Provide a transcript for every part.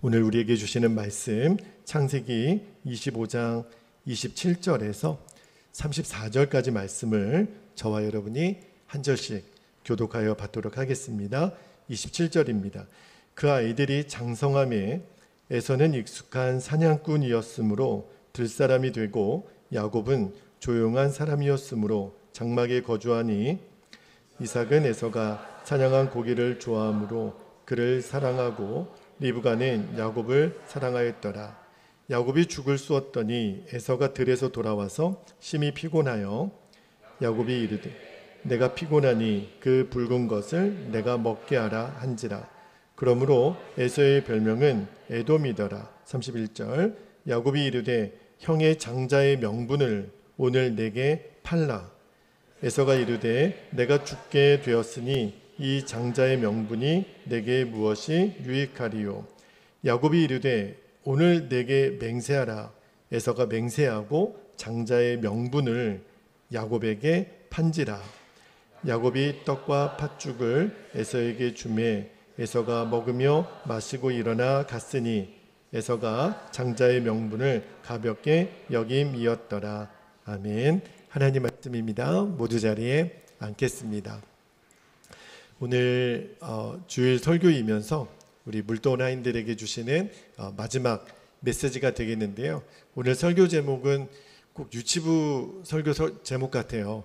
오늘 우리에게 주시는 말씀 창세기 25장 27절에서 34절까지 말씀을 저와 여러분이 한 절씩 교독하여 받도록 하겠습니다. 27절입니다. 그 아이들이 장성함에 에서는 익숙한 사냥꾼이었으므로 들사람이 되고 야곱은 조용한 사람이었으므로 장막에 거주하니 이삭은 에서가 사냥한 고기를 좋아하므로 그를 사랑하고 리브가는 야곱을 사랑하였더라. 야곱이 죽을 쑤었더니 에서가 들에서 돌아와서 심히 피곤하여 야곱이 이르되 내가 피곤하니 그 붉은 것을 내가 먹게 하라 한지라. 그러므로 에서의 별명은 에돔이더라. 31절 야곱이 이르되 형의 장자의 명분을 오늘 내게 팔라. 에서가 이르되 내가 죽게 되었으니 이 장자의 명분이 내게 무엇이 유익하리요. 야곱이 이르되 오늘 내게 맹세하라. 에서가 맹세하고 장자의 명분을 야곱에게 판지라. 야곱이 떡과 팥죽을 에서에게 주매 에서가 먹으며 마시고 일어나 갔으니 에서가 장자의 명분을 가볍게 여김이었더라. 아멘. 하나님 말씀입니다. 모두 자리에 앉겠습니다. 오늘 주일 설교이면서 우리 물도나인들에게 주시는 마지막 메시지가 되겠는데요. 오늘 설교 제목은 꼭 유치부 설교 제목 같아요.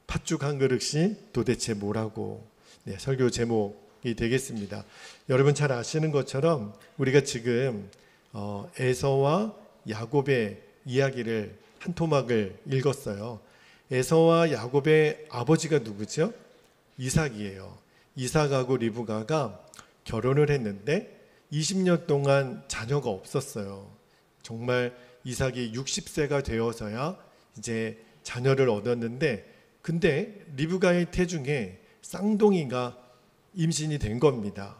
팥죽 한 그릇이 도대체 뭐라고. 네, 설교 제목이 되겠습니다. 여러분 잘 아시는 것처럼 우리가 지금 에서와 야곱의 이야기를 한 토막을 읽었어요. 에서와 야곱의 아버지가 누구죠? 이삭이에요. 이삭하고 리브가가 결혼을 했는데 20년 동안 자녀가 없었어요. 정말 이삭이 60세가 되어서야 이제 자녀를 얻었는데, 근데 리브가의 태중에 쌍둥이가 임신이 된 겁니다.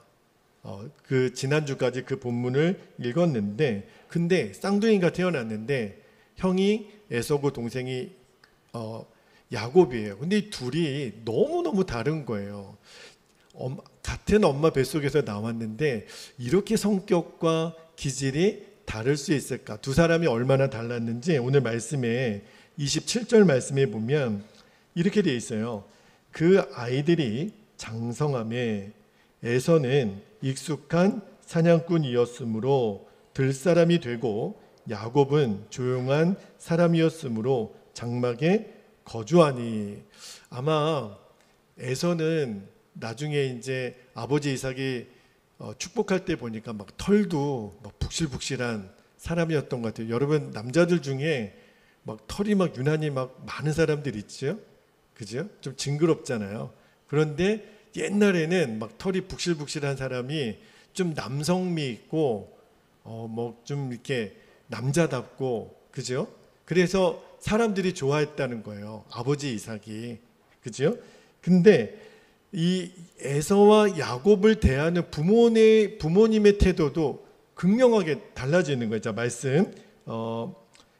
그 지난주까지 그 본문을 읽었는데, 근데 쌍둥이가 태어났는데 형이 에서고 동생이 야곱이에요. 근데 이 둘이 너무너무 다른 거예요. 같은 엄마 뱃속에서 나왔는데 이렇게 성격과 기질이 다를 수 있을까? 두 사람이 얼마나 달랐는지 오늘 말씀에 27절 말씀에 보면 이렇게 되어 있어요. 그 아이들이 장성함에 에서는 익숙한 사냥꾼이었으므로 들사람이 되고 야곱은 조용한 사람이었으므로 장막에 거주하니. 아마 에서는 나중에 이제 아버지 이삭이 축복할 때 보니까 막 털도 막 북실북실한 사람이었던 것 같아요. 여러분 남자들 중에 막 털이 막 유난히 막 많은 사람들 있죠? 그죠? 좀 징그럽잖아요. 그런데 옛날에는 막 털이 북실북실한 사람이 좀 남성미 있고 뭐 좀 이렇게 남자답고, 그죠? 그래서 사람들이 좋아했다는 거예요. 아버지 이삭이. 그죠? 근데 이 에서와 야곱을 대하는 부모님의 태도도 극명하게 달라지는 거죠. 말씀.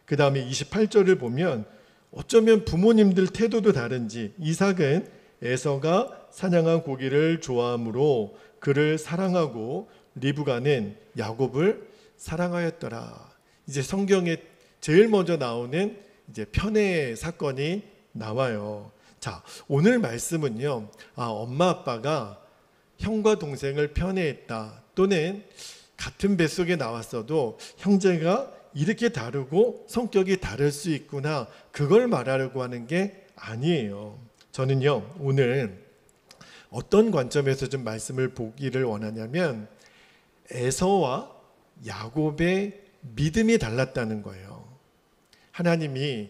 그 다음에 28절을 보면 어쩌면 부모님들 태도도 다른지 이삭은 에서가 사냥한 고기를 좋아하므로 그를 사랑하고 리브가는 야곱을 사랑하였더라. 이제 성경에 제일 먼저 나오는 이제 편애 사건이 나와요. 자, 오늘 말씀은요, 엄마 아빠가 형과 동생을 편애했다, 또는 같은 뱃속에 나왔어도 형제가 이렇게 다르고 성격이 다를 수 있구나, 그걸 말하려고 하는 게 아니에요. 저는요, 오늘 어떤 관점에서 좀 말씀을 보기를 원하냐면 에서와 야곱의 믿음이 달랐다는 거예요. 하나님이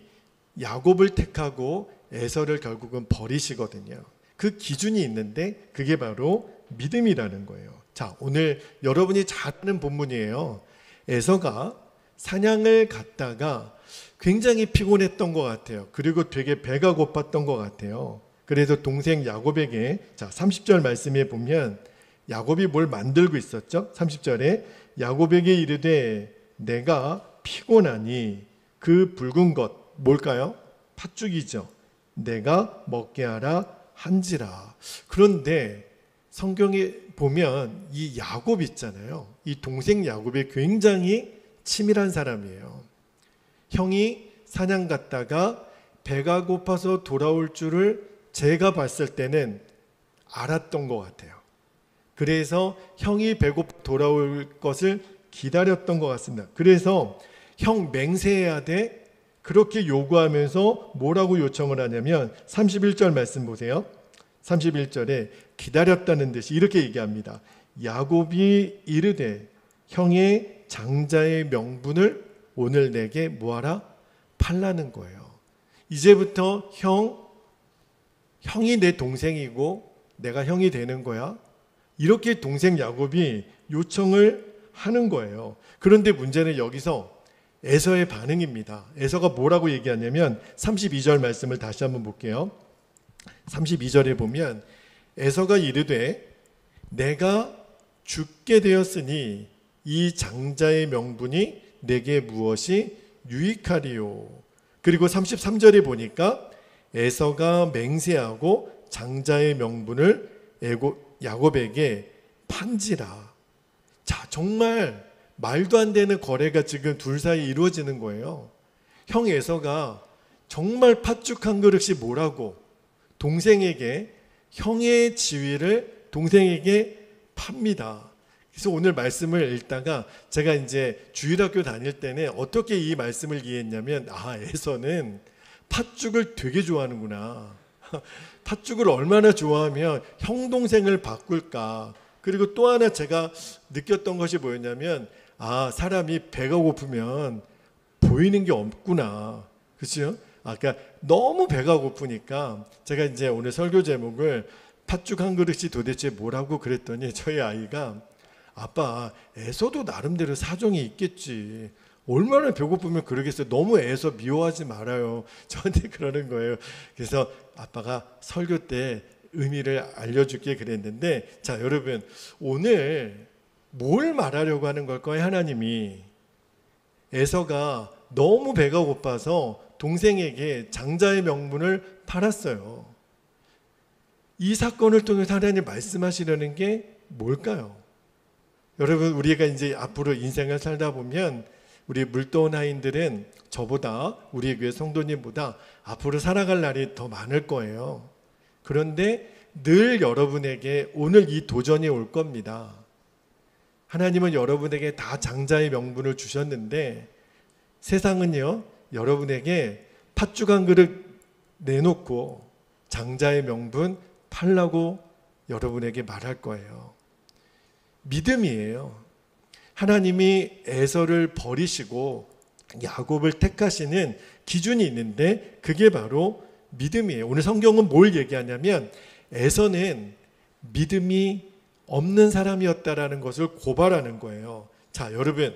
야곱을 택하고 에서를 결국은 버리시거든요. 그 기준이 있는데 그게 바로 믿음이라는 거예요. 자, 오늘 여러분이 잘 아는 본문이에요. 에서가 사냥을 갔다가 굉장히 피곤했던 것 같아요. 그리고 되게 배가 고팠던 것 같아요. 그래서 동생 야곱에게, 자 30절 말씀에 보면 야곱이 뭘 만들고 있었죠? 30절에 야곱에게 이르되 내가 피곤하니 그 붉은 것 뭘까요? 팥죽이죠. 내가 먹게 하라 한지라. 그런데 성경에 보면 이 야곱 있잖아요. 이 동생 야곱이 굉장히 치밀한 사람이에요. 형이 사냥 갔다가 배가 고파서 돌아올 줄을 제가 봤을 때는 알았던 것 같아요. 그래서 형이 배고파 돌아올 것을 기다렸던 것 같습니다. 그래서 형 맹세해야 돼. 그렇게 요구하면서 뭐라고 요청을 하냐면 31절 말씀 보세요. 31절에 기다렸다는 듯이 이렇게 얘기합니다. 야곱이 이르되 형의 장자의 명분을 오늘 내게 뭐하라? 팔라는 거예요. 이제부터 형이 내 동생이고 내가 형이 되는 거야. 이렇게 동생 야곱이 요청을 하는 거예요. 그런데 문제는 여기서 에서의 반응입니다. 에서가 뭐라고 얘기하냐면 32절 말씀을 다시 한번 볼게요. 32절에 보면 에서가 이르되 내가 죽게 되었으니 이 장자의 명분이 내게 무엇이 유익하리요. 그리고 33절에 보니까 에서가 맹세하고 장자의 명분을 야곱에게 판지라. 자, 정말 말도 안 되는 거래가 지금 둘 사이에 이루어지는 거예요. 형 에서가 정말 팥죽 한 그릇이 뭐라고 동생에게 형의 지위를 동생에게 팝니다. 그래서 오늘 말씀을 읽다가 제가 이제 주일학교 다닐 때는 어떻게 이 말씀을 이해했냐면 에서는 팥죽을 되게 좋아하는구나. 팥죽을 얼마나 좋아하면 형 동생을 바꿀까. 그리고 또 하나 제가 느꼈던 것이 뭐였냐면 사람이 배가 고프면 보이는 게 없구나. 그렇죠? 그러니까 너무 배가 고프니까 제가 이제 오늘 설교 제목을 팥죽 한 그릇이 도대체 뭐라고 그랬더니 저희 아이가 아빠 에서도 나름대로 사정이 있겠지. 얼마나 배고프면 그러겠어요. 너무 애서 미워하지 말아요. 저한테 그러는 거예요. 그래서 아빠가 설교 때 의미를 알려줄게 그랬는데 자 여러분 오늘 뭘 말하려고 하는 걸까요? 하나님이 에서가 너무 배가 고파서 동생에게 장자의 명분을 팔았어요. 이 사건을 통해서 하나님 말씀하시려는 게 뭘까요? 여러분 우리가 이제 앞으로 인생을 살다 보면 우리 물도원 하인들은 저보다 우리 교회 성도님보다 앞으로 살아갈 날이 더 많을 거예요. 그런데 늘 여러분에게 오늘 이 도전이 올 겁니다. 하나님은 여러분에게 다 장자의 명분을 주셨는데 세상은요 여러분에게 팥죽 한 그릇 내놓고 장자의 명분 팔라고 여러분에게 말할 거예요. 믿음이에요. 하나님이 에서를 버리시고 야곱을 택하시는 기준이 있는데 그게 바로 믿음이에요. 오늘 성경은 뭘 얘기하냐면 에서는 믿음이 없는 사람이었다라는 것을 고발하는 거예요. 자, 여러분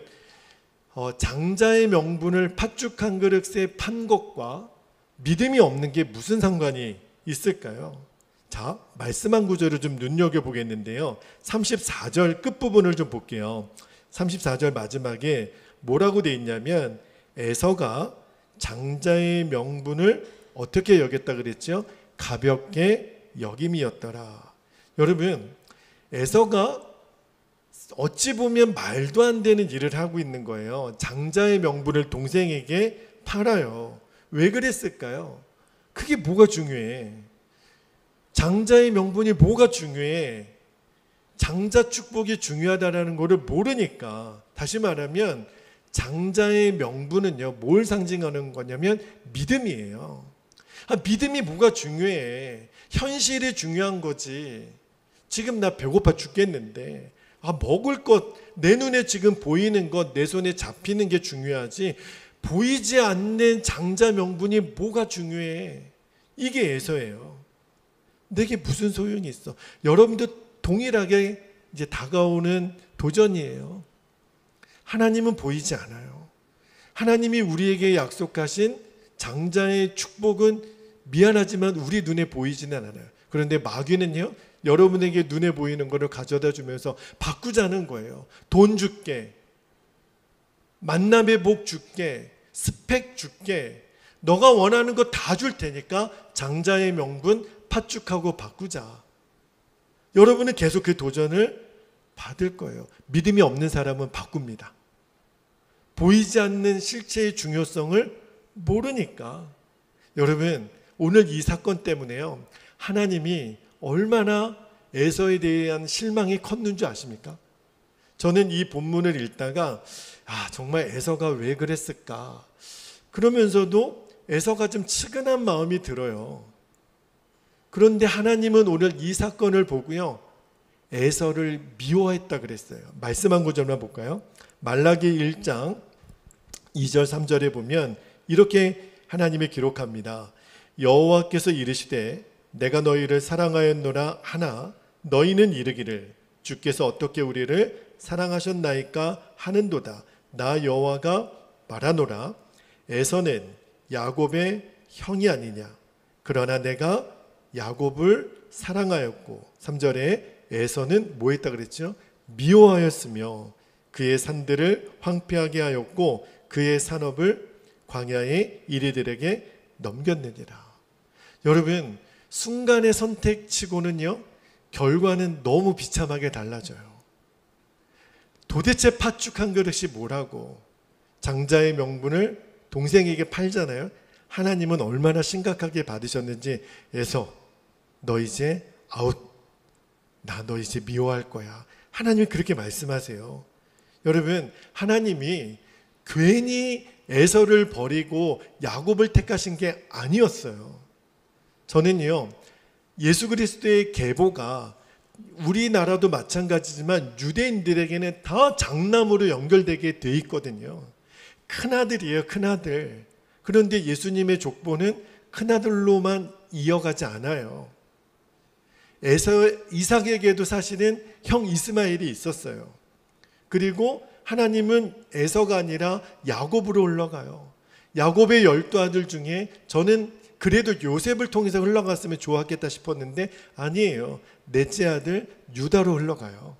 장자의 명분을 팥죽 한 그릇에 판 것과 믿음이 없는 게 무슨 상관이 있을까요? 자, 말씀 한 구절을 좀 눈여겨보겠는데요. 34절 끝부분을 좀 볼게요. 34절 마지막에 뭐라고 돼 있냐면 에서가 장자의 명분을 어떻게 여겼다 그랬죠? 가볍게 여김이었더라. 여러분 에서가 어찌 보면 말도 안 되는 일을 하고 있는 거예요. 장자의 명분을 동생에게 팔아요. 왜 그랬을까요? 그게 뭐가 중요해? 장자의 명분이 뭐가 중요해? 장자 축복이 중요하다는 것을 모르니까. 다시 말하면 장자의 명분은요 뭘 상징하는 거냐면 믿음이에요. 믿음이 뭐가 중요해? 현실이 중요한 거지. 지금 나 배고파 죽겠는데 먹을 것, 내 눈에 지금 보이는 것, 내 손에 잡히는 게 중요하지 보이지 않는 장자 명분이 뭐가 중요해? 이게 에서예요. 내게 무슨 소용이 있어? 여러분도 동일하게 이제 다가오는 도전이에요. 하나님은 보이지 않아요. 하나님이 우리에게 약속하신 장자의 축복은 미안하지만 우리 눈에 보이지는 않아요. 그런데 마귀는요 여러분에게 눈에 보이는 것을 가져다 주면서 바꾸자는 거예요. 돈 줄게, 만남의 복 줄게, 스펙 줄게, 너가 원하는 거 다 줄 테니까 장자의 명분 팥죽하고 바꾸자. 여러분은 계속 그 도전을 받을 거예요. 믿음이 없는 사람은 바꿉니다. 보이지 않는 실체의 중요성을 모르니까. 여러분, 오늘 이 사건 때문에요, 하나님이 얼마나 에서에 대한 실망이 컸는 줄 아십니까? 저는 이 본문을 읽다가 정말 에서가 왜 그랬을까? 그러면서도 에서가 좀 측은한 마음이 들어요. 그런데 하나님은 오늘 이 사건을 보고요, 에서를 미워했다 그랬어요. 말씀 한 구절만 볼까요? 말라기 1장 2절 3절에 보면 이렇게 하나님이 기록합니다. 여호와께서 이르시되 내가 너희를 사랑하였노라 하나 너희는 이르기를 주께서 어떻게 우리를 사랑하셨나이까 하는도다. 나 여호와가 말하노라 에서는 야곱의 형이 아니냐. 그러나 내가 야곱을 사랑하였고 3절에 에서는 뭐 했다 그랬죠? 미워하였으며 그의 산들을 황폐하게 하였고 그의 산업을 광야의 이리들에게 넘겼느니라. 여러분, 순간의 선택치고는요, 결과는 너무 비참하게 달라져요. 도대체 팥죽 한 그릇이 뭐라고 장자의 명분을 동생에게 팔잖아요. 하나님은 얼마나 심각하게 받으셨는지. 에서 너 이제 아웃, 나 너 이제 미워할 거야. 하나님이 그렇게 말씀하세요. 여러분, 하나님이 괜히 에서를 버리고 야곱을 택하신 게 아니었어요. 저는요, 예수 그리스도의 계보가 우리나라도 마찬가지지만 유대인들에게는 다 장남으로 연결되게 돼 있거든요. 큰아들이에요, 큰아들. 그런데 예수님의 족보는 큰아들로만 이어가지 않아요. 이삭에게도 사실은 형 이스마엘이 있었어요. 그리고 하나님은 에서가 아니라 야곱으로 흘러가요. 야곱의 12아들 중에 저는 그래도 요셉을 통해서 흘러갔으면 좋았겠다 싶었는데 아니에요. 넷째 아들 유다로 흘러가요.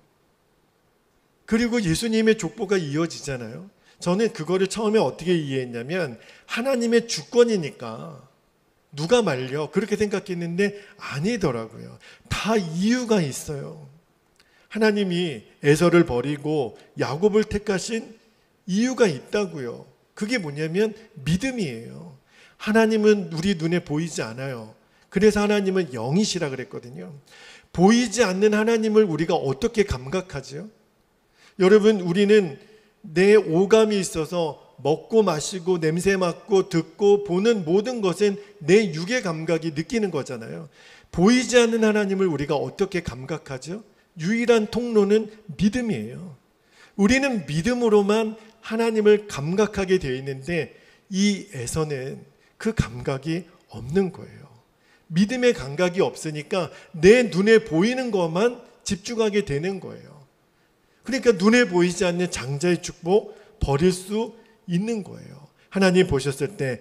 그리고 예수님의 족보가 이어지잖아요. 저는 그거를 처음에 어떻게 이해했냐면 하나님의 주권이니까 누가 말려 그렇게 생각했는데 아니더라고요. 다 이유가 있어요. 하나님이 에서를 버리고 야곱을 택하신 이유가 있다고요. 그게 뭐냐면 믿음이에요. 하나님은 우리 눈에 보이지 않아요. 그래서 하나님은 영이시라 그랬거든요. 보이지 않는 하나님을 우리가 어떻게 감각하죠? 여러분, 우리는 내 오감이 있어서 먹고 마시고 냄새 맡고 듣고 보는 모든 것은 내 육의 감각이 느끼는 거잖아요. 보이지 않는 하나님을 우리가 어떻게 감각하죠? 유일한 통로는 믿음이에요. 우리는 믿음으로만 하나님을 감각하게 되어 있는데 이 에서는 그 감각이 없는 거예요. 믿음의 감각이 없으니까 내 눈에 보이는 것만 집중하게 되는 거예요. 그러니까 눈에 보이지 않는 장자의 축복 버릴 수 있는 거예요. 하나님 보셨을 때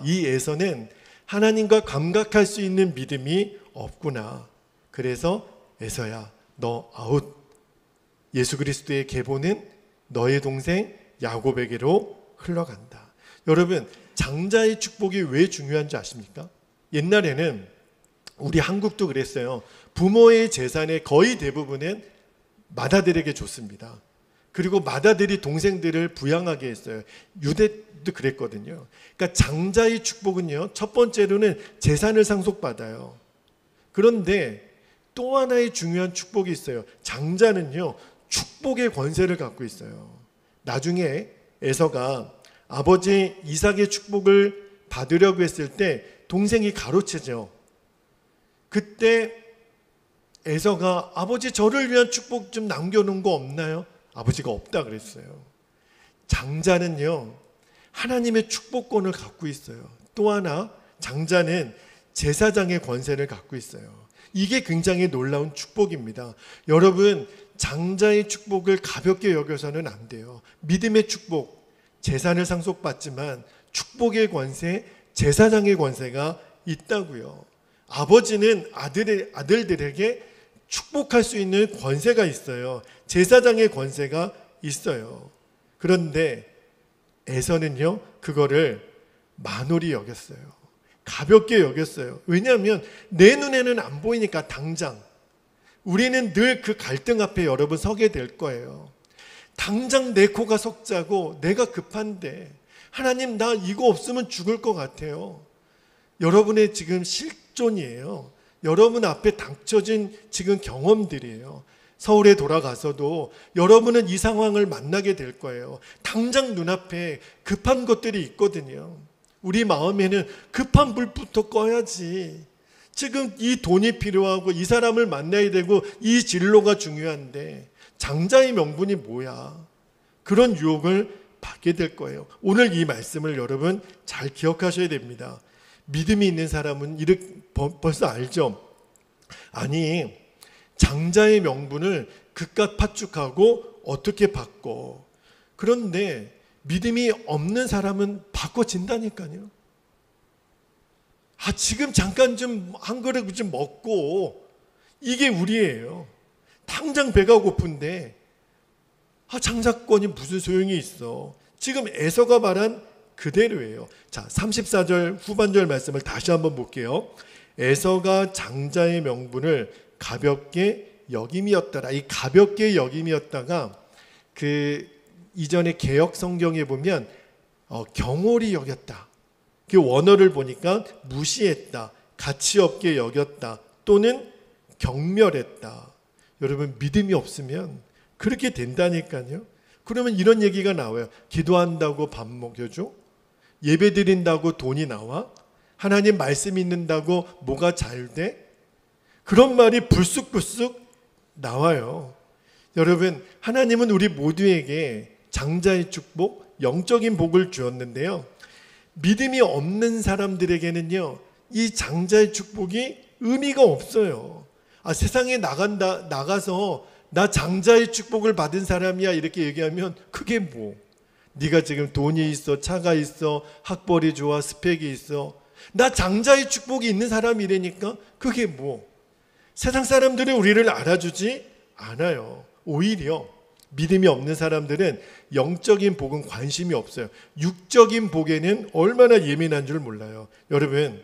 이 에서는 하나님과 감각할 수 있는 믿음이 없구나. 그래서 에서야 너 아웃. 예수 그리스도의 계보는 너의 동생 야곱에게로 흘러간다. 여러분, 장자의 축복이 왜 중요한지 아십니까? 옛날에는 우리 한국도 그랬어요. 부모의 재산의 거의 대부분은 맏아들에게 줬습니다. 그리고 맏아들이 동생들을 부양하게 했어요. 유대도 그랬거든요. 그러니까 장자의 축복은요, 첫 번째로는 재산을 상속받아요. 그런데 또 하나의 중요한 축복이 있어요. 장자는요, 축복의 권세를 갖고 있어요. 나중에 에서가 아버지 이삭의 축복을 받으려고 했을 때 동생이 가로채죠. 그때 에서가 아버지 저를 위한 축복 좀 남겨놓은 거 없나요? 아버지가 없다 그랬어요. 장자는요, 하나님의 축복권을 갖고 있어요. 또 하나, 장자는 제사장의 권세를 갖고 있어요. 이게 굉장히 놀라운 축복입니다. 여러분, 장자의 축복을 가볍게 여겨서는 안 돼요. 믿음의 축복, 재산을 상속받지만 축복의 권세, 제사장의 권세가 있다고요. 아버지는 아들들에게 축복할 수 있는 권세가 있어요. 제사장의 권세가 있어요. 그런데 에서는요, 그거를 만홀히 여겼어요. 가볍게 여겼어요. 왜냐하면 내 눈에는 안 보이니까 당장. 우리는 늘 그 갈등 앞에 여러분 서게 될 거예요. 당장 내 코가 석자고 내가 급한데 하나님 나 이거 없으면 죽을 것 같아요. 여러분의 지금 실존이에요. 여러분 앞에 닥쳐진 지금 경험들이에요. 서울에 돌아가서도 여러분은 이 상황을 만나게 될 거예요. 당장 눈앞에 급한 것들이 있거든요. 우리 마음에는 급한 불부터 꺼야지. 지금 이 돈이 필요하고 이 사람을 만나야 되고 이 진로가 중요한데 장자의 명분이 뭐야? 그런 유혹을 받게 될 거예요. 오늘 이 말씀을 여러분 잘 기억하셔야 됩니다. 믿음이 있는 사람은 이렇게 벌써 알죠? 아니, 장자의 명분을 그깟 팥죽하고 어떻게 바꿔? 그런데 믿음이 없는 사람은 바꿔진다니까요. 지금 잠깐 좀 한 그릇 좀 먹고, 이게 우리예요. 당장 배가 고픈데 장자권이 무슨 소용이 있어. 지금 에서가 말한 그대로예요. 자, 34절 후반절 말씀을 다시 한번 볼게요. 에서가 장자의 명분을 가볍게 여김이었더라. 이 가볍게 여김이었다가 그 이전에 개역 성경에 보면 경홀히 여겼다. 그 원어를 보니까 무시했다, 가치 없게 여겼다, 또는 경멸했다. 여러분 믿음이 없으면 그렇게 된다니까요. 그러면 이런 얘기가 나와요. 기도한다고 밥 먹여줘? 예배 드린다고 돈이 나와? 하나님 말씀 읽는다고 뭐가 잘 돼? 그런 말이 불쑥불쑥 나와요. 여러분, 하나님은 우리 모두에게 장자의 축복, 영적인 복을 주었는데요. 믿음이 없는 사람들에게는요, 이 장자의 축복이 의미가 없어요. 세상에 나가서 나 장자의 축복을 받은 사람이야 이렇게 얘기하면 그게 뭐? 네가 지금 돈이 있어, 차가 있어, 학벌이 좋아, 스펙이 있어. 나 장자의 축복이 있는 사람이라니까 그게 뭐? 세상 사람들은 우리를 알아주지 않아요. 오히려 믿음이 없는 사람들은 영적인 복은 관심이 없어요. 육적인 복에는 얼마나 예민한 줄 몰라요. 여러분,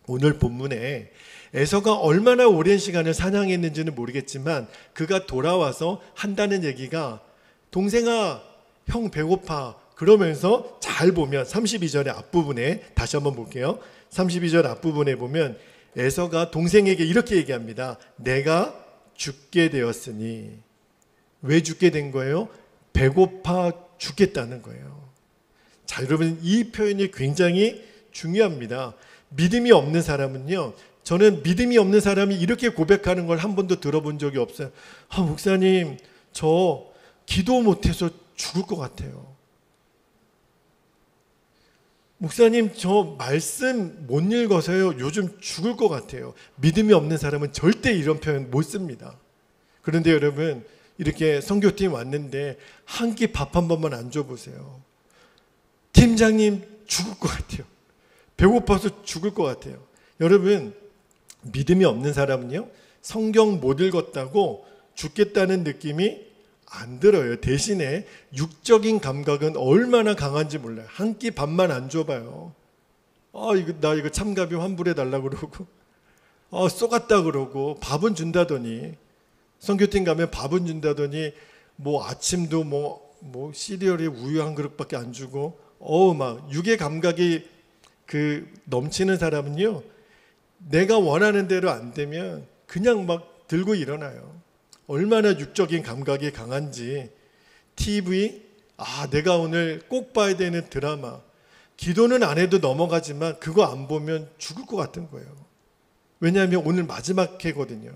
오늘 본문에 에서가 얼마나 오랜 시간을 사냥했는지는 모르겠지만 그가 돌아와서 한다는 얘기가 동생아, 형 배고파. 그러면서 잘 보면 32절의 앞부분에 다시 한번 볼게요. 32절 앞부분에 보면 에서가 동생에게 이렇게 얘기합니다. 내가 죽게 되었으니. 왜 죽게 된 거예요? 배고파 죽겠다는 거예요. 자, 여러분 이 표현이 굉장히 중요합니다. 믿음이 없는 사람은요, 저는 믿음이 없는 사람이 이렇게 고백하는 걸 한 번도 들어본 적이 없어요. 목사님, 저 기도 못해서 죽을 것 같아요. 목사님, 저 말씀 못 읽어서요, 요즘 죽을 것 같아요. 믿음이 없는 사람은 절대 이런 표현 못 씁니다. 그런데 여러분, 이렇게 선교팀 왔는데 한 끼 밥 한 번만 안 줘보세요. 팀장님 죽을 것 같아요. 배고파서 죽을 것 같아요. 여러분, 믿음이 없는 사람은요, 성경 못 읽었다고 죽겠다는 느낌이 안 들어요. 대신에 육적인 감각은 얼마나 강한지 몰라요. 한 끼 밥만 안 줘봐요. 나 이거 참가비 환불해 달라고 그러고, 쏘갔다 그러고, 밥은 준다더니, 선교팀 가면 밥은 준다더니, 뭐 아침도 뭐 시리얼에 우유 한 그릇밖에 안 주고, 막 육의 감각이 넘치는 사람은요, 내가 원하는 대로 안 되면 그냥 막 들고 일어나요. 얼마나 육적인 감각이 강한지. TV, 내가 오늘 꼭 봐야 되는 드라마, 기도는 안 해도 넘어가지만 그거 안 보면 죽을 것 같은 거예요. 왜냐하면 오늘 마지막 회거든요.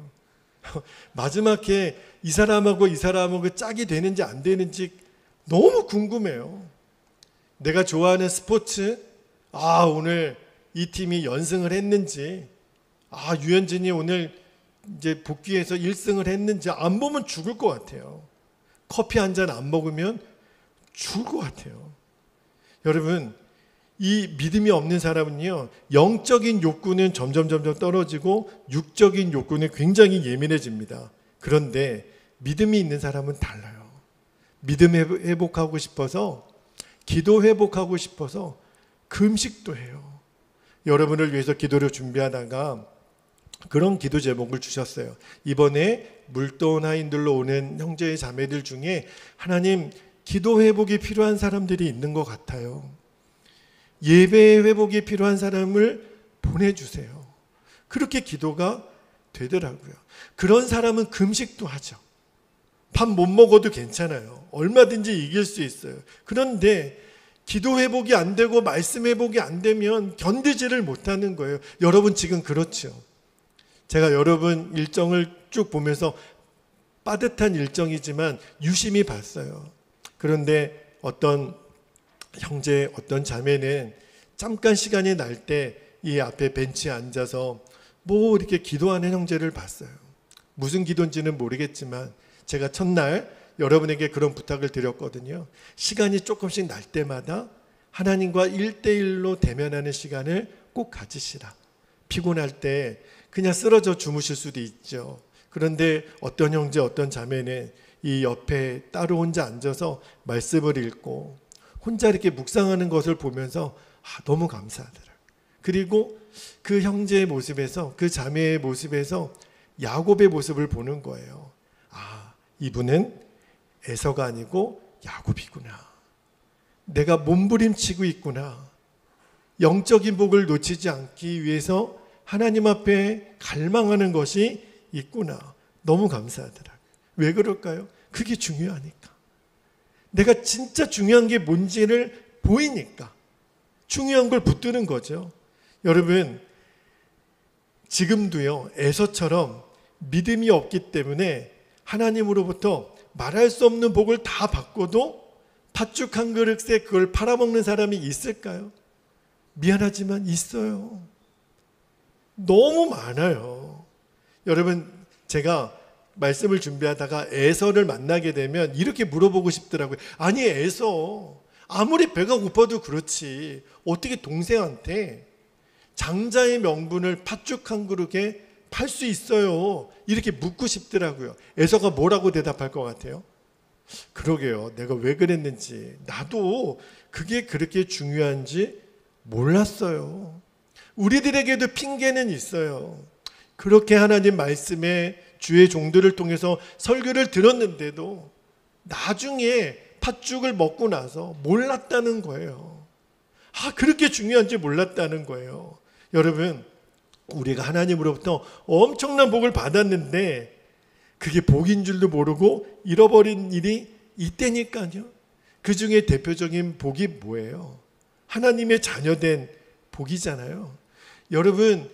마지막 회 이 사람하고 짝이 되는지 안 되는지 너무 궁금해요. 내가 좋아하는 스포츠, 오늘 이 팀이 연승을 했는지, 유현진이 오늘 이제 복귀해서 1승을 했는지 안 보면 죽을 것 같아요. 커피 한 잔 안 먹으면 죽을 것 같아요. 여러분, 이 믿음이 없는 사람은요, 영적인 욕구는 점점 떨어지고 육적인 욕구는 굉장히 예민해집니다. 그런데 믿음이 있는 사람은 달라요. 믿음 회복하고 싶어서, 기도 회복하고 싶어서 금식도 해요. 여러분을 위해서 기도를 준비하다가 그런 기도 제목을 주셨어요. 이번에 물도나인들로 오는 형제 자매들 중에 하나님 기도 회복이 필요한 사람들이 있는 것 같아요. 예배 회복이 필요한 사람을 보내주세요. 그렇게 기도가 되더라고요. 그런 사람은 금식도 하죠. 밥 못 먹어도 괜찮아요. 얼마든지 이길 수 있어요. 그런데 기도 회복이 안 되고 말씀 회복이 안 되면 견디지를 못하는 거예요. 여러분 지금 그렇죠. 제가 여러분 일정을 쭉 보면서 빠듯한 일정이지만 유심히 봤어요. 그런데 어떤 형제, 어떤 자매는 잠깐 시간이 날 때 이 앞에 벤치에 앉아서 뭐 이렇게 기도하는 형제를 봤어요. 무슨 기도인지는 모르겠지만 제가 첫날 여러분에게 그런 부탁을 드렸거든요. 시간이 조금씩 날 때마다 하나님과 1대1로 대면하는 시간을 꼭 가지시라. 피곤할 때 그냥 쓰러져 주무실 수도 있죠. 그런데 어떤 형제, 어떤 자매는 이 옆에 따로 혼자 앉아서 말씀을 읽고 혼자 이렇게 묵상하는 것을 보면서 너무 감사하더라고요. 그리고 그 형제의 모습에서, 그 자매의 모습에서 야곱의 모습을 보는 거예요. 이분은 에서가 아니고 야곱이구나. 내가 몸부림치고 있구나. 영적인 복을 놓치지 않기 위해서 하나님 앞에 갈망하는 것이 있구나. 너무 감사하더라고요. 왜 그럴까요? 그게 중요하니까. 내가 진짜 중요한 게 뭔지를 보이니까. 중요한 걸 붙드는 거죠. 여러분, 지금도요, 에서처럼 믿음이 없기 때문에 하나님으로부터 말할 수 없는 복을 다 받고도 팥죽 한 그릇에 그걸 팔아먹는 사람이 있을까요? 미안하지만 있어요. 너무 많아요. 여러분, 제가 말씀을 준비하다가 에서를 만나게 되면 이렇게 물어보고 싶더라고요. 아니, 에서 아무리 배가 고파도 그렇지 어떻게 동생한테 장자의 명분을 팥죽 한 그릇에 팔 수 있어요? 이렇게 묻고 싶더라고요. 에서가 뭐라고 대답할 것 같아요? 그러게요. 내가 왜 그랬는지 나도 그게 그렇게 중요한지 몰랐어요. 우리들에게도 핑계는 있어요. 그렇게 하나님 말씀에 주의 종들을 통해서 설교를 들었는데도 나중에 팥죽을 먹고 나서 몰랐다는 거예요. 그렇게 중요한지 몰랐다는 거예요. 여러분, 우리가 하나님으로부터 엄청난 복을 받았는데 그게 복인 줄도 모르고 잃어버린 일이 있다니까요. 그 중에 대표적인 복이 뭐예요? 하나님의 자녀된 복이잖아요. 여러분,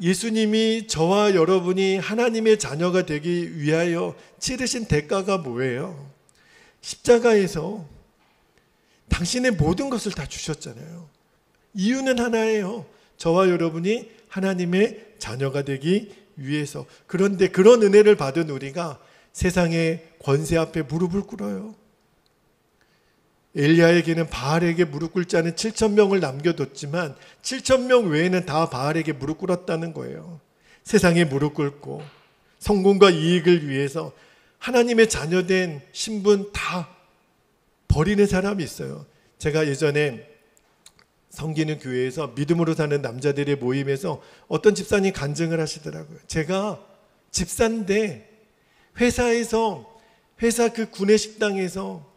예수님이 저와 여러분이 하나님의 자녀가 되기 위하여 치르신 대가가 뭐예요? 십자가에서 당신의 모든 것을 다 주셨잖아요. 이유는 하나예요. 저와 여러분이 하나님의 자녀가 되기 위해서. 그런데 그런 은혜를 받은 우리가 세상의 권세 앞에 무릎을 꿇어요. 엘리야에게는 바알에게 무릎 꿇지 않은 7,000명을 남겨뒀지만 7,000명 외에는 다 바알에게 무릎 꿇었다는 거예요. 세상에 무릎 꿇고 성공과 이익을 위해서 하나님의 자녀된 신분 다 버리는 사람이 있어요. 제가 예전에 섬기는 교회에서 믿음으로 사는 남자들의 모임에서 어떤 집사님 간증을 하시더라고요. 제가 집사인데 회사 그 구내식당에서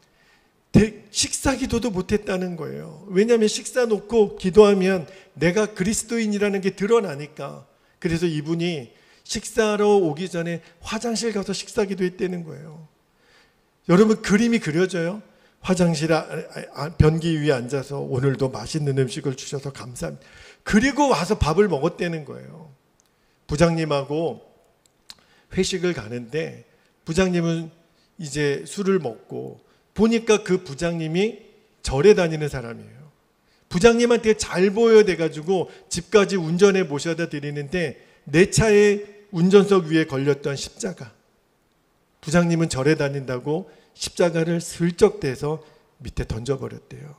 식사 기도도 못했다는 거예요. 왜냐하면 식사 놓고 기도하면 내가 그리스도인이라는 게 드러나니까. 그래서 이분이 식사로 오기 전에 화장실 가서 식사 기도했다는 거예요. 여러분, 그림이 그려져요. 화장실 변기 위에 앉아서 오늘도 맛있는 음식을 주셔서 감사합니다. 그리고 와서 밥을 먹었다는 거예요. 부장님하고 회식을 가는데 부장님은 이제 술을 먹고 보니까 그 부장님이 절에 다니는 사람이에요. 부장님한테 잘 보여야 돼가지고 집까지 운전해 모셔다 드리는데 내 차에 운전석 위에 걸렸던 십자가. 부장님은 절에 다닌다고 십자가를 슬쩍 대서 밑에 던져버렸대요.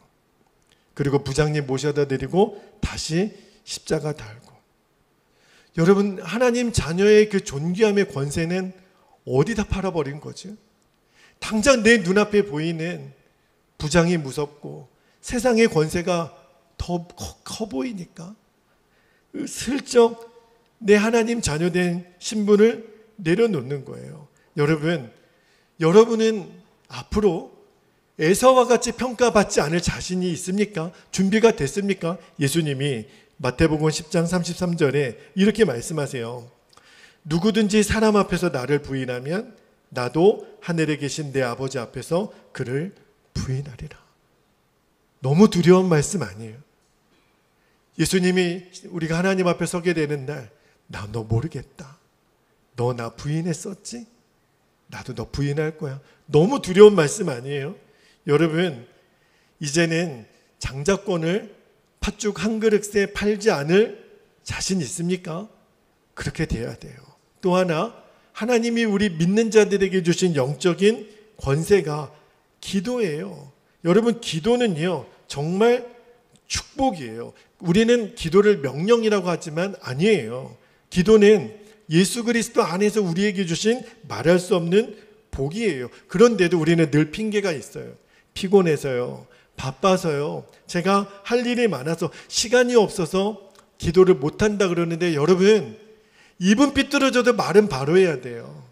그리고 부장님 모셔다 드리고 다시 십자가 달고. 여러분, 하나님 자녀의 그 존귀함의 권세는 어디다 팔아버린 거지? 당장 내 눈앞에 보이는 부장이 무섭고 세상의 권세가 더 커 보이니까 슬쩍 내 하나님 자녀된 신분을 내려놓는 거예요. 여러분은 앞으로 에서와 같이 평가받지 않을 자신이 있습니까? 준비가 됐습니까? 예수님이 마태복음 10장 33절에 이렇게 말씀하세요. 누구든지 사람 앞에서 나를 부인하면 나도 하늘에 계신 내 아버지 앞에서 그를 부인하리라. 너무 두려운 말씀 아니에요? 예수님이 우리가 하나님 앞에 서게 되는 날, 나 너 모르겠다. 너 나 부인했었지? 나도 너 부인할 거야. 너무 두려운 말씀 아니에요? 여러분, 이제는 장자권을 팥죽 한 그릇에 팔지 않을 자신 있습니까? 그렇게 돼야 돼요. 또 하나, 하나님이 우리 믿는 자들에게 주신 영적인 권세가 기도예요. 여러분, 기도는요, 정말 축복이에요. 우리는 기도를 명령이라고 하지만 아니에요. 기도는 예수 그리스도 안에서 우리에게 주신 말할 수 없는 복이에요. 그런데도 우리는 늘 핑계가 있어요. 피곤해서요, 바빠서요, 제가 할 일이 많아서 시간이 없어서 기도를 못한다 그러는데, 여러분, 입은 삐뚤어져도 말은 바로 해야 돼요.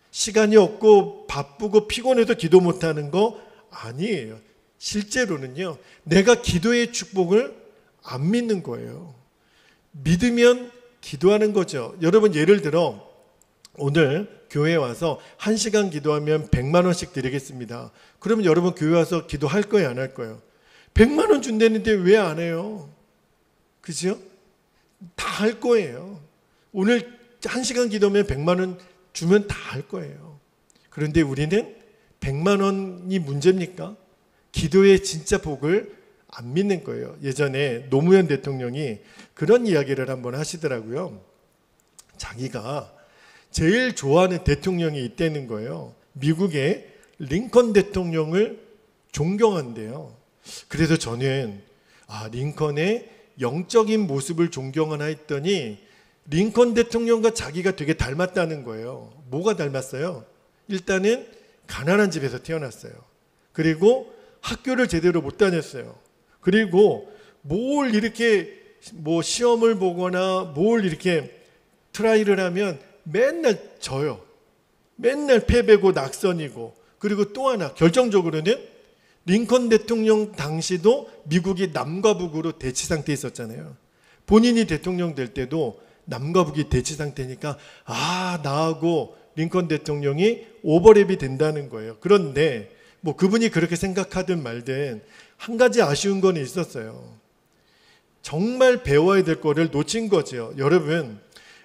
시간이 없고 바쁘고 피곤해서 기도 못하는 거 아니에요. 실제로는요, 내가 기도의 축복을 안 믿는 거예요. 믿으면 기도하는 거죠. 여러분, 예를 들어 오늘 교회에 와서 1시간 기도하면 100만 원씩 드리겠습니다. 그러면 여러분 교회 와서 기도할 거예요, 안 할 거예요? 100만 원 준다는데 왜 안 해요? 그죠? 다 할 거예요. 오늘 1시간 기도하면 100만 원 주면 다 할 거예요. 그런데 우리는 100만 원이 문제입니까? 기도의 진짜 복을 안 믿는 거예요. 예전에 노무현 대통령이 그런 이야기를 한번 하시더라고요. 자기가 제일 좋아하는 대통령이 있다는 거예요. 미국의 링컨 대통령을 존경한대요. 그래서 저는 링컨의 영적인 모습을 존경하나 했더니 링컨 대통령과 자기가 되게 닮았다는 거예요. 뭐가 닮았어요? 일단은 가난한 집에서 태어났어요. 그리고 학교를 제대로 못 다녔어요. 그리고 뭘 이렇게 시험을 보거나 뭘 이렇게 트라이를 하면 맨날 져요. 맨날 패배고 낙선이고. 그리고 또 하나, 결정적으로는 링컨 대통령 당시도 미국이 남과 북으로 대치 상태에 있었잖아요. 본인이 대통령 될 때도 남과 북이 대치 상태니까 나하고 링컨 대통령이 오버랩이 된다는 거예요. 그런데 그분이 그렇게 생각하든 말든 한 가지 아쉬운 건 있었어요. 정말 배워야 될 거를 놓친 거죠. 여러분,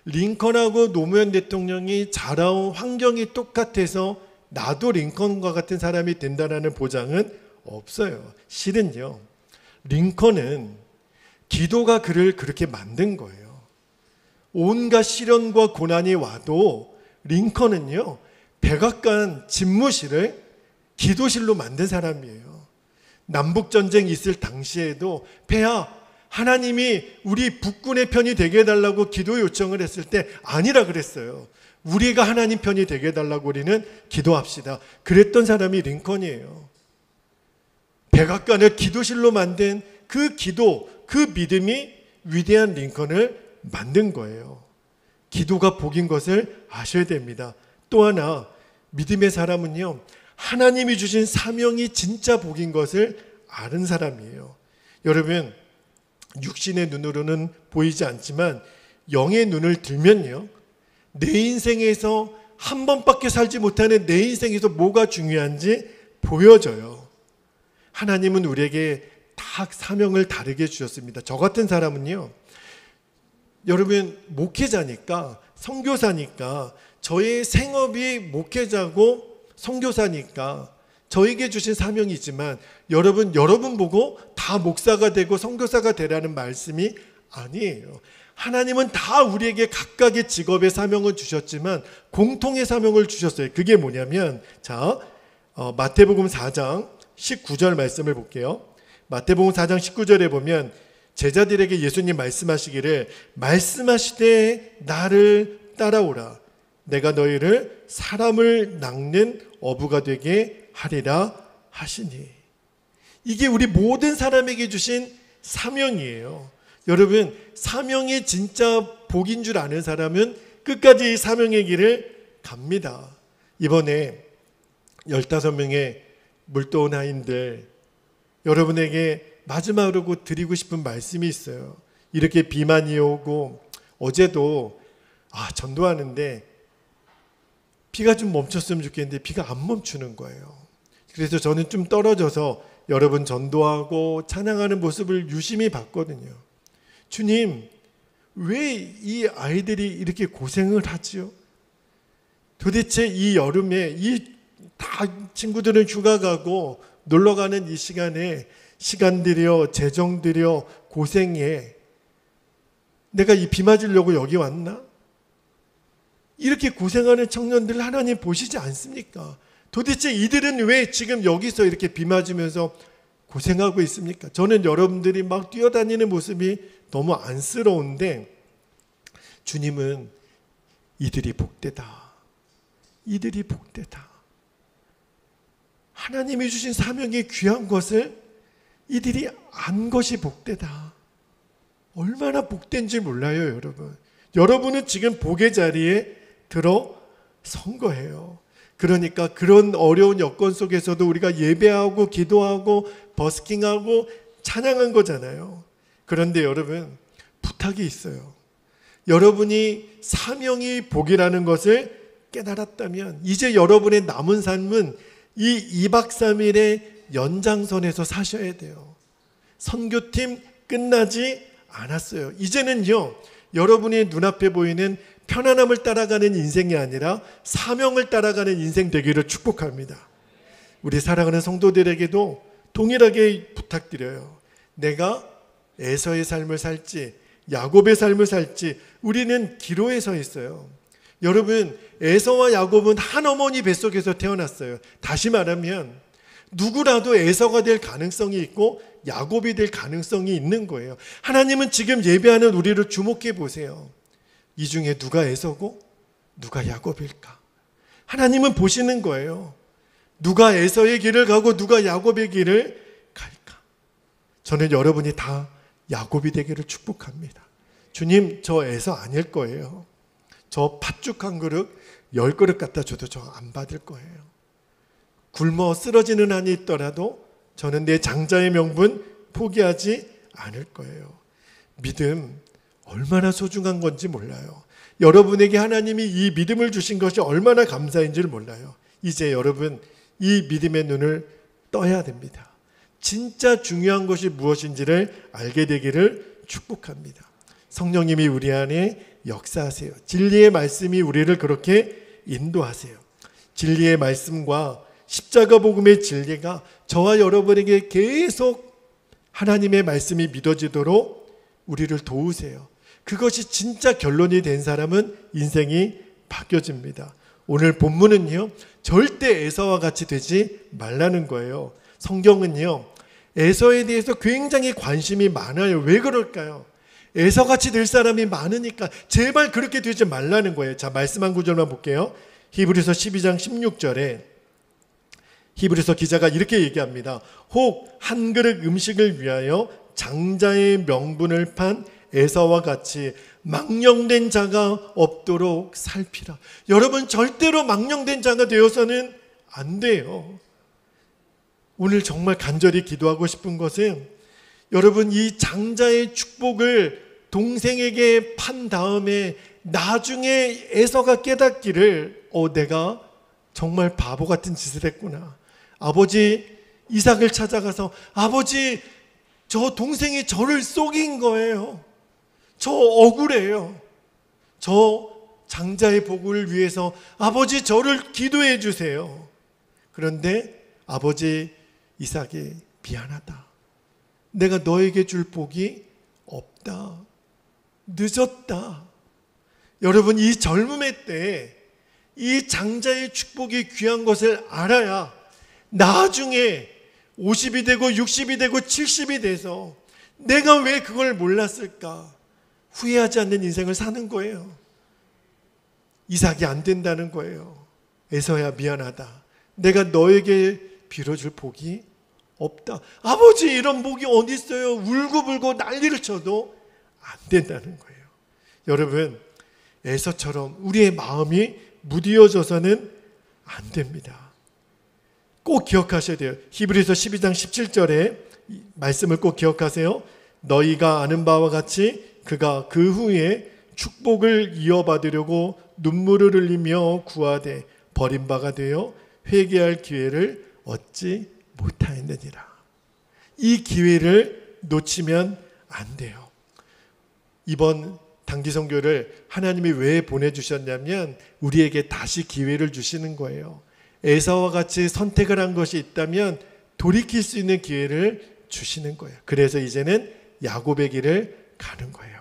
링컨하고 노무현 대통령이 자라온 환경이 똑같아서 나도 링컨과 같은 사람이 된다는 보장은 없어요. 실은요, 링컨은 기도가 그를 그렇게 만든 거예요. 온갖 시련과 고난이 와도 링컨은요, 백악관 집무실을 기도실로 만든 사람이에요. 남북전쟁 있을 당시에도 폐하, 하나님이 우리 북군의 편이 되게 해달라고 기도 요청을 했을 때 아니라 그랬어요. 우리가 하나님 편이 되게 해달라고 우리는 기도합시다. 그랬던 사람이 링컨이에요. 백악관을 기도실로 만든 그 기도, 그 믿음이 위대한 링컨을 만든 거예요. 기도가 복인 것을 아셔야 됩니다. 또 하나, 믿음의 사람은요, 하나님이 주신 사명이 진짜 복인 것을 아는 사람이에요. 여러분, 육신의 눈으로는 보이지 않지만 영의 눈을 들면요, 내 인생에서 한 번밖에 살지 못하는 내 인생에서 뭐가 중요한지 보여져요. 하나님은 우리에게 다 사명을 다르게 주셨습니다. 저 같은 사람은요, 여러분, 목회자니까, 선교사니까, 저의 생업이 목회자고 선교사니까 저에게 주신 사명이지만, 여러분 보고 다 목사가 되고 선교사가 되라는 말씀이 아니에요. 하나님은 다 우리에게 각각의 직업의 사명을 주셨지만 공통의 사명을 주셨어요. 그게 뭐냐면, 마태복음 4장 19절 말씀을 볼게요. 마태복음 4장 19절에 보면 제자들에게 예수님 말씀하시기를, 말씀하시되 나를 따라오라. 내가 너희를 사람을 낚는 어부가 되게 하리라 하시니. 이게 우리 모든 사람에게 주신 사명이에요. 여러분, 사명이 진짜 복인 줄 아는 사람은 끝까지 이 사명의 길을 갑니다. 이번에 15명의 물도원 하인들, 여러분에게 마지막으로 드리고 싶은 말씀이 있어요. 이렇게 비만이 오고, 어제도 전도하는데 비가 좀 멈췄으면 좋겠는데 비가 안 멈추는 거예요. 그래서 저는 좀 떨어져서 여러분 전도하고 찬양하는 모습을 유심히 봤거든요. 주님, 왜 이 아이들이 이렇게 고생을 하지요? 도대체 이 여름에 다 친구들은 휴가 가고 놀러 가는 이 시간에 시간 들여 재정 들여 고생해 내가 이 비 맞으려고 여기 왔나? 이렇게 고생하는 청년들 하나님 보시지 않습니까? 도대체 이들은 왜 지금 여기서 이렇게 비 맞으면서 고생하고 있습니까? 저는 여러분들이 막 뛰어다니는 모습이 너무 안쓰러운데 주님은 이들이 복되다. 이들이 복되다. 하나님이 주신 사명의 귀한 것을 이들이 안 것이 복되다. 얼마나 복된지 몰라요, 여러분. 여러분은 지금 복의 자리에 들어선 거예요. 그러니까 그런 어려운 여건 속에서도 우리가 예배하고 기도하고 버스킹하고 찬양한 거잖아요. 그런데 여러분, 부탁이 있어요. 여러분이 사명이 복이라는 것을 깨달았다면 이제 여러분의 남은 삶은 이 2박 3일의 연장선에서 사셔야 돼요. 선교팀 끝나지 않았어요. 이제는요, 여러분의 눈앞에 보이는 편안함을 따라가는 인생이 아니라 사명을 따라가는 인생 되기를 축복합니다. 우리 사랑하는 성도들에게도 동일하게 부탁드려요. 내가 에서의 삶을 살지 야곱의 삶을 살지 우리는 기로에 서 있어요. 여러분, 에서와 야곱은 한 어머니 뱃속에서 태어났어요. 다시 말하면 누구라도 에서가 될 가능성이 있고 야곱이 될 가능성이 있는 거예요. 하나님은 지금 예배하는 우리를 주목해 보세요. 이 중에 누가 에서고 누가 야곱일까? 하나님은 보시는 거예요. 누가 에서의 길을 가고 누가 야곱의 길을 갈까? 저는 여러분이 다 야곱이 되기를 축복합니다. 주님, 저 에서 아닐 거예요. 저 팥죽 한 그릇 10그릇 갖다 줘도 저 안 받을 거예요. 굶어 쓰러지는 한이 있더라도 저는 내 장자의 명분 포기하지 않을 거예요. 믿음 얼마나 소중한 건지 몰라요. 여러분에게 하나님이 이 믿음을 주신 것이 얼마나 감사인지를 몰라요. 이제 여러분 이 믿음의 눈을 떠야 됩니다. 진짜 중요한 것이 무엇인지를 알게 되기를 축복합니다. 성령님이 우리 안에 역사하세요. 진리의 말씀이 우리를 그렇게 인도하세요. 진리의 말씀과 십자가 복음의 진리가 저와 여러분에게 계속 하나님의 말씀이 믿어지도록 우리를 도우세요. 그것이 진짜 결론이 된 사람은 인생이 바뀌어집니다. 오늘 본문은요, 절대 에서와 같이 되지 말라는 거예요. 성경은요, 에서에 대해서 굉장히 관심이 많아요. 왜 그럴까요? 에서같이 될 사람이 많으니까 제발 그렇게 되지 말라는 거예요. 자, 말씀 한 구절만 볼게요. 히브리서 12장 16절에 히브리서 기자가 이렇게 얘기합니다. 혹 한 그릇 음식을 위하여 장자의 명분을 판 에서와 같이 망령된 자가 없도록 살피라. 여러분, 절대로 망령된 자가 되어서는 안 돼요. 오늘 정말 간절히 기도하고 싶은 것은 여러분, 이 장자의 축복을 동생에게 판 다음에 나중에 에서가 깨닫기를 내가 정말 바보 같은 짓을 했구나. 아버지 이삭을 찾아가서 아버지, 저 동생이 저를 속인 거예요. 저 억울해요. 저 장자의 복을 위해서 아버지 저를 기도해 주세요. 그런데 아버지 이삭이 미안하다. 내가 너에게 줄 복이 없다. 늦었다. 여러분, 이 젊음의 때에 이 장자의 축복이 귀한 것을 알아야 나중에 50이 되고 60이 되고 70이 돼서 내가 왜 그걸 몰랐을까? 후회하지 않는 인생을 사는 거예요. 이삭이 안 된다는 거예요. 에서야 미안하다. 내가 너에게 빌어줄 복이 없다. 아버지, 이런 복이 어디 있어요? 울고불고 난리를 쳐도 안 된다는 거예요. 여러분, 에서처럼 우리의 마음이 무디어져서는 안 됩니다. 꼭 기억하셔야 돼요. 히브리서 12장 17절에 말씀을 꼭 기억하세요. 너희가 아는 바와 같이 그가 그 후에 축복을 이어받으려고 눈물을 흘리며 구하되 버림바가 되어 회개할 기회를 얻지 못하였느니라. 이 기회를 놓치면 안 돼요. 이번 단기선교를 하나님이 왜 보내주셨냐면 우리에게 다시 기회를 주시는 거예요. 에사와 같이 선택을 한 것이 있다면 돌이킬 수 있는 기회를 주시는 거예요. 그래서 이제는 야곱의 길을 가는 거예요.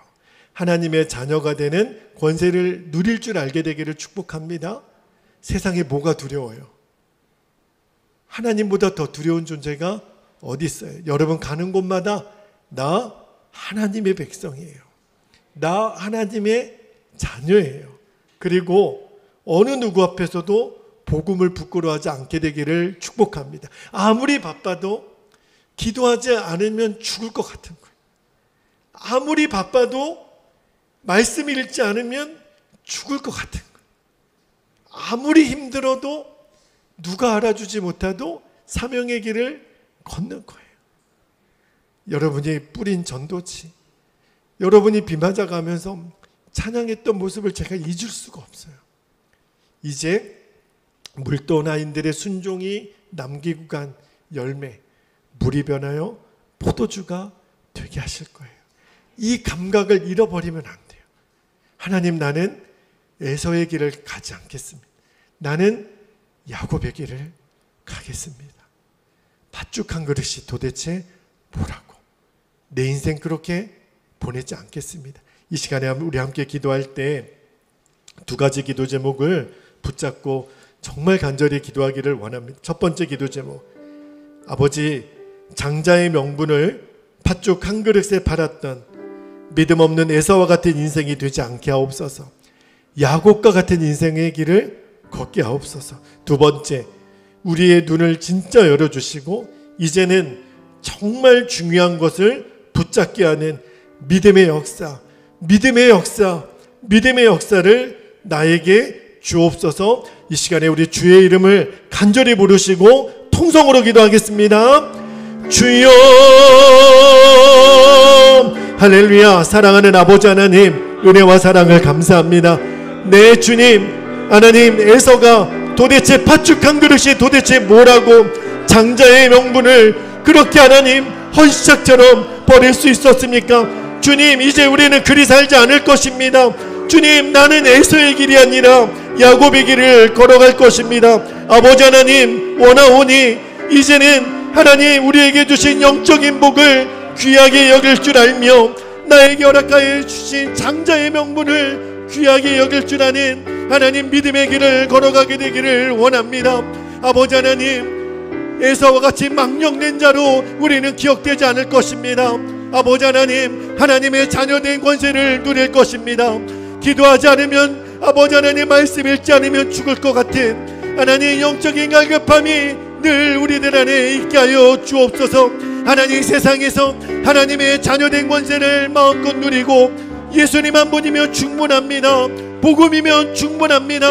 하나님의 자녀가 되는 권세를 누릴 줄 알게 되기를 축복합니다. 세상에 뭐가 두려워요? 하나님보다 더 두려운 존재가 어디 있어요? 여러분 가는 곳마다 나 하나님의 백성이에요. 나 하나님의 자녀예요. 그리고 어느 누구 앞에서도 복음을 부끄러워하지 않게 되기를 축복합니다. 아무리 바빠도 기도하지 않으면 죽을 것 같은 거예요. 아무리 바빠도 말씀 읽지 않으면 죽을 것 같은 거예요. 아무리 힘들어도 누가 알아주지 못해도 사명의 길을 걷는 거예요. 여러분이 뿌린 전도지, 여러분이 비 맞아가면서 찬양했던 모습을 제가 잊을 수가 없어요. 이제 물도나인들의 순종이 남기고 간 열매, 물이 변하여 포도주가 되게 하실 거예요. 이 감각을 잃어버리면 안 돼요. 하나님, 나는 에서의 길을 가지 않겠습니다. 나는 야곱의 길을 가겠습니다. 팥죽 한 그릇이 도대체 뭐라고? 내 인생 그렇게 보내지 않겠습니다. 이 시간에 우리 함께 기도할 때 두 가지 기도 제목을 붙잡고 정말 간절히 기도하기를 원합니다. 첫 번째 기도 제목, 아버지, 장자의 명분을 팥죽 한 그릇에 팔았던 믿음 없는 에사와 같은 인생이 되지 않게 하옵소서. 야곱과 같은 인생의 길을 걷게 하옵소서. 두 번째, 우리의 눈을 진짜 열어주시고 이제는 정말 중요한 것을 붙잡게 하는 믿음의 역사, 믿음의 역사를 나에게 주옵소서. 이 시간에 우리 주의 이름을 간절히 부르시고 통성으로 기도하겠습니다. 주여, 할렐루야. 사랑하는 아버지 하나님, 은혜와 사랑을 감사합니다. 네, 주님, 하나님, 에서가 도대체 팥죽 한 그릇이 도대체 뭐라고 장자의 명분을 그렇게 하나님 헌시작처럼 버릴 수 있었습니까? 주님, 이제 우리는 그리 살지 않을 것입니다. 주님, 나는 에서의 길이 아니라 야곱의 길을 걸어갈 것입니다. 아버지 하나님, 원하오니 이제는 하나님 우리에게 주신 영적인 복을 귀하게 여길 줄 알며 나에게 허락하여 주신 장자의 명분을 귀하게 여길 줄 아는 하나님 믿음의 길을 걸어가게 되기를 원합니다. 아버지 하나님, 에서와 같이 망령된 자로 우리는 기억되지 않을 것입니다. 아버지 하나님, 하나님의 자녀된 권세를 누릴 것입니다. 기도하지 않으면, 아버지 하나님 말씀 읽지 않으면 죽을 것 같은 하나님 영적인 갈급함이 늘 우리들 안에 있게 하여 주옵소서. 하나님, 세상에서 하나님의 자녀된 권세를 마음껏 누리고 예수님만 보이면 충분합니다. 복음이면 충분합니다.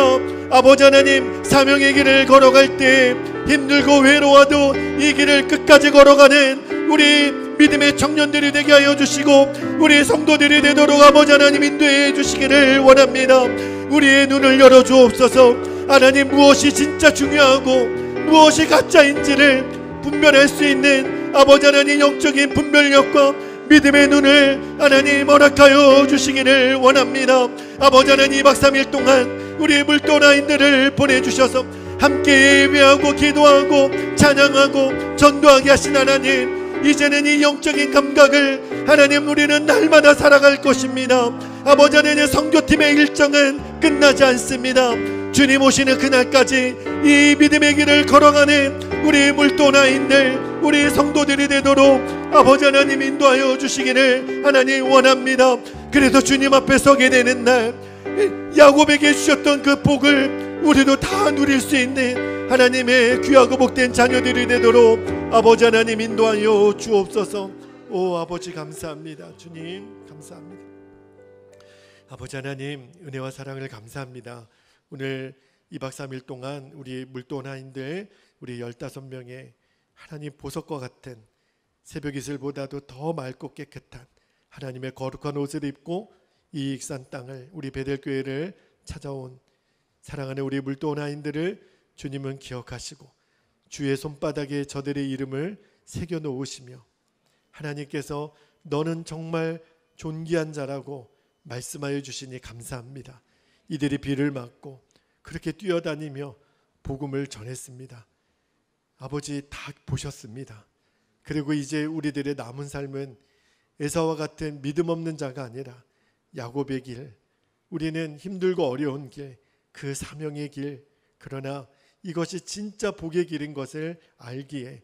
아버지 하나님, 사명의 길을 걸어갈 때 힘들고 외로워도 이 길을 끝까지 걸어가는 우리 믿음의 청년들이 되게 하여 주시고 우리 성도들이 되도록 아버지 하나님 인도해 주시기를 원합니다. 우리의 눈을 열어 주옵소서. 하나님, 무엇이 진짜 중요하고 무엇이 가짜인지를 분별할 수 있는 아버지 하나님 영적인 분별력과 믿음의 눈을 하나님 허락하여 주시기를 원합니다. 아버지 하나님, 2박 3일 동안 우리 물도나인들을 보내주셔서 함께 예배하고 기도하고 찬양하고 전도하게 하신 하나님, 이제는 이 영적인 감각을 하나님 우리는 날마다 살아갈 것입니다. 아버지 하나님, 선교팀의 일정은 끝나지 않습니다. 주님 오시는 그날까지 이 믿음의 길을 걸어가는 우리 물도나인들, 우리 성도들이 되도록 아버지 하나님 인도하여 주시기를 하나님 원합니다. 그래서 주님 앞에 서게 되는 날 야곱에게 주셨던 그 복을 우리도 다 누릴 수 있는 하나님의 귀하고 복된 자녀들이 되도록 아버지 하나님 인도하여 주옵소서. 오 아버지, 감사합니다. 주님 감사합니다. 아버지 하나님, 은혜와 사랑을 감사합니다. 오늘 2박 3일 동안 우리 물도나인들 우리 15명의 하나님 보석과 같은 새벽 이슬보다도 더 맑고 깨끗한 하나님의 거룩한 옷을 입고 이 익산 땅을, 우리 베델교회를 찾아온 사랑하는 우리 물도나인들을 주님은 기억하시고 주의 손바닥에 저들의 이름을 새겨 놓으시며 하나님께서 너는 정말 존귀한 자라고 말씀하여 주시니 감사합니다. 이들이 비를 맞고 그렇게 뛰어다니며 복음을 전했습니다. 아버지 다 보셨습니다. 그리고 이제 우리들의 남은 삶은 에사와 같은 믿음 없는 자가 아니라 야곱의 길, 우리는 힘들고 어려운 길, 그 사명의 길, 그러나 이것이 진짜 복의 길인 것을 알기에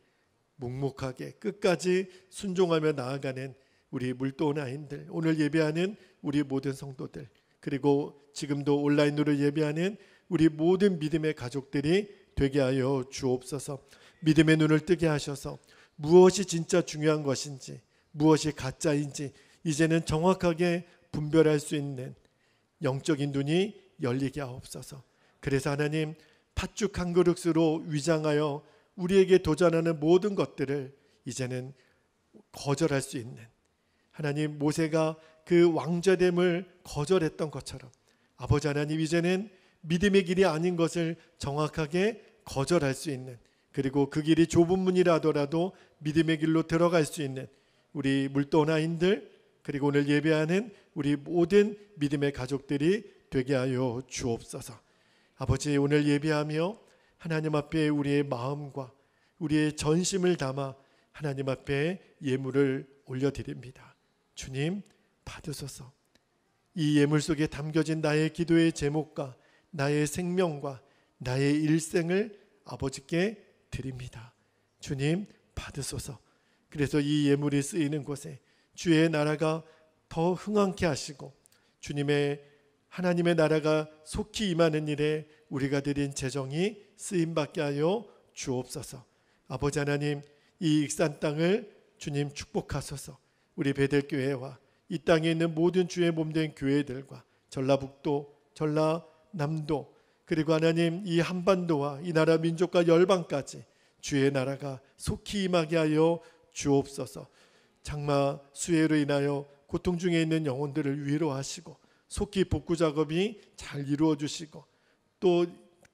묵묵하게 끝까지 순종하며 나아가는 우리 물도나인들, 오늘 예배하는 우리 모든 성도들, 그리고 지금도 온라인으로 예배하는 우리 모든 믿음의 가족들이 되게 하여 주옵소서. 믿음의 눈을 뜨게 하셔서 무엇이 진짜 중요한 것인지, 무엇이 가짜인지 이제는 정확하게 분별할 수 있는 영적인 눈이 열리게 하옵소서. 그래서 하나님, 팥죽 한 그릇으로 위장하여 우리에게 도전하는 모든 것들을 이제는 거절할 수 있는, 하나님, 모세가 그 왕좌됨을 거절했던 것처럼 아버지 하나님, 이제는 믿음의 길이 아닌 것을 정확하게 거절할 수 있는, 그리고 그 길이 좁은 문이라 하더라도 믿음의 길로 들어갈 수 있는 우리 물도나인들, 그리고 오늘 예배하는 우리 모든 믿음의 가족들이 되게 하여 주옵소서. 아버지, 오늘 예배하며 하나님 앞에 우리의 마음과 우리의 전심을 담아 하나님 앞에 예물을 올려드립니다. 주님, 받으소서. 이 예물 속에 담겨진 나의 기도의 제목과 나의 생명과 나의 일생을 아버지께 드립니다. 주님, 받으소서. 그래서 이 예물이 쓰이는 곳에 주의 나라가 더 흥왕케 하시고 주님의 하나님의 나라가 속히 임하는 일에 우리가 드린 재정이 쓰임받게 하여 주옵소서. 아버지 하나님, 이 익산 땅을 주님 축복하소서. 우리 베델교회와 이 땅에 있는 모든 주의 몸된 교회들과 전라북도, 전라남도, 그리고 하나님 이 한반도와 이 나라 민족과 열방까지 주의 나라가 속히 임하게 하여 주옵소서. 장마 수해로 인하여 고통 중에 있는 영혼들을 위로하시고 속히 복구 작업이 잘 이루어 주시고, 또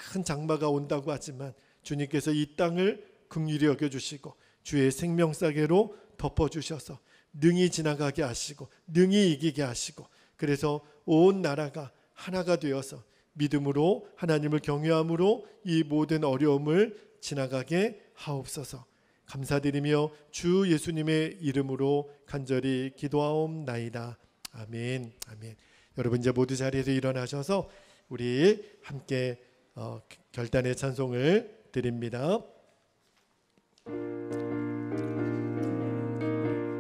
큰 장마가 온다고 하지만 주님께서 이 땅을 긍휼히 여겨 주시고 주의 생명사계로 덮어 주셔서 능히 지나가게 하시고 능히 이기게 하시고, 그래서 온 나라가 하나가 되어서 믿음으로 하나님을 경외함으로 이 모든 어려움을 지나가게 하옵소서. 감사드리며 주 예수님의 이름으로 간절히 기도하옵나이다. 아멘. 아멘. 여러분 이제 모두 자리에서 일어나셔서 우리 함께 결단의 찬송을 드립니다.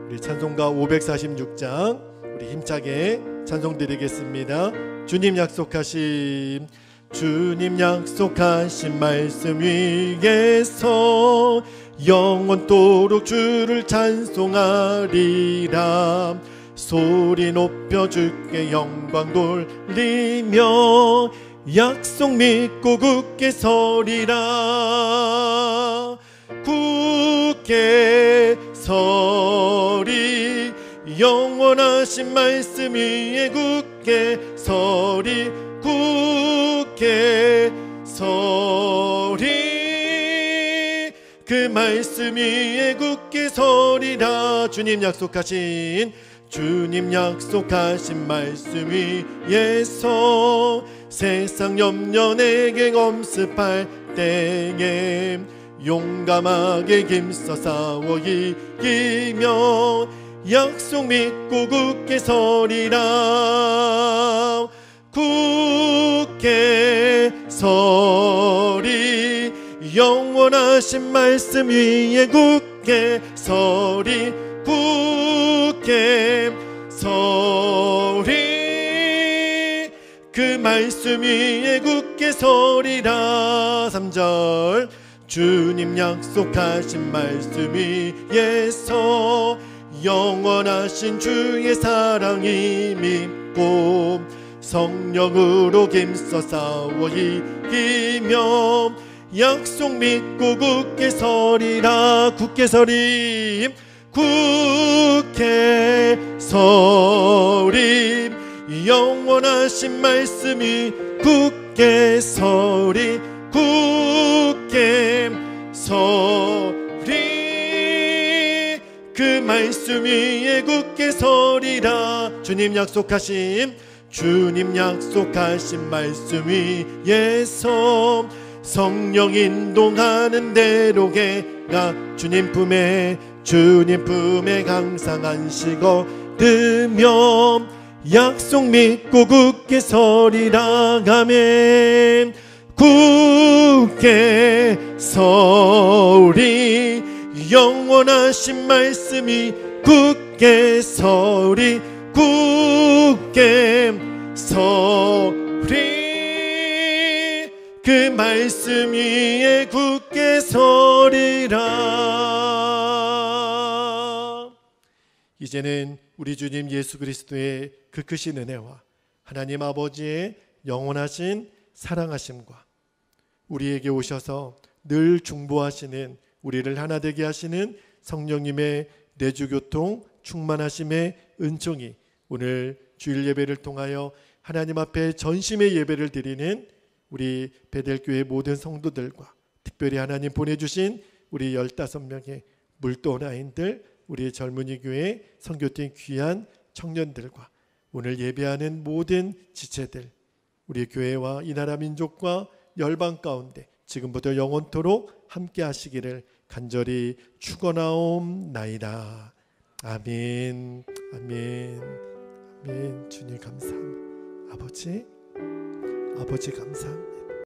우리 찬송가 546장 우리 힘차게 찬송 드리겠습니다. 주님 약속하신 말씀 위에서 영원토록 주를 찬송하리라. 소리 높여 주께 영광 돌리며 약속 믿고 굳게 서리라. 굳게 서리, 영원하신 말씀 위에 굳게 서리, 굳게 서리, 그 말씀 위에 굳게 서리라. 주님 약속하신 말씀 위에서 세상 염려 내게 엄습할 때에 용감하게 힘써 싸워 이기며 약속 믿고 굳게 서리라. 굳게 서리, 영원하신 말씀 위에 굳게 서리, 굳게 서리, 그 말씀 위에 굳게 서리라. 3절 주님 약속하신 말씀 위에서 영원하신 주의 사랑이 믿고 성령으로 힘써 싸워 이기며 약속 믿고 굳게 서리라. 굳게 서림, 굳게 서림. 영원하신 말씀이 굳게 서리, 굳게 서리. 그 말씀 위에 굳게 서리라. 주님 약속하신 말씀 위에서 성령 인도하는 대로 가 주님 품에 항상 안식 얻으며 약속 믿고 굳게 서리라. 아멘. 굳게 서리. 영원하신 말씀이 굳게 서리, 굳게 서리. 그 말씀 위에 굳게 서리라. 이제는 우리 주님 예수 그리스도의 그 크신 은혜와 하나님 아버지의 영원하신 사랑하심과 우리에게 오셔서 늘 중보하시는, 우리를 하나 되게 하시는 성령님의 내주교통 충만하심의 은총이 오늘 주일 예배를 통하여 하나님 앞에 전심의 예배를 드리는 우리 베델교회 모든 성도들과 특별히 하나님 보내주신 우리 15명의 물도원 아인들, 우리 젊은이 교회 선교팀 귀한 청년들과 오늘 예배하는 모든 지체들, 우리 교회와 이 나라 민족과 열방 가운데 지금부터 영원토록 함께 하시기를 간절히 축원하옵나이다. 아멘. 아멘. 아멘. 주님 감사합니다. 아버지 감사합니다.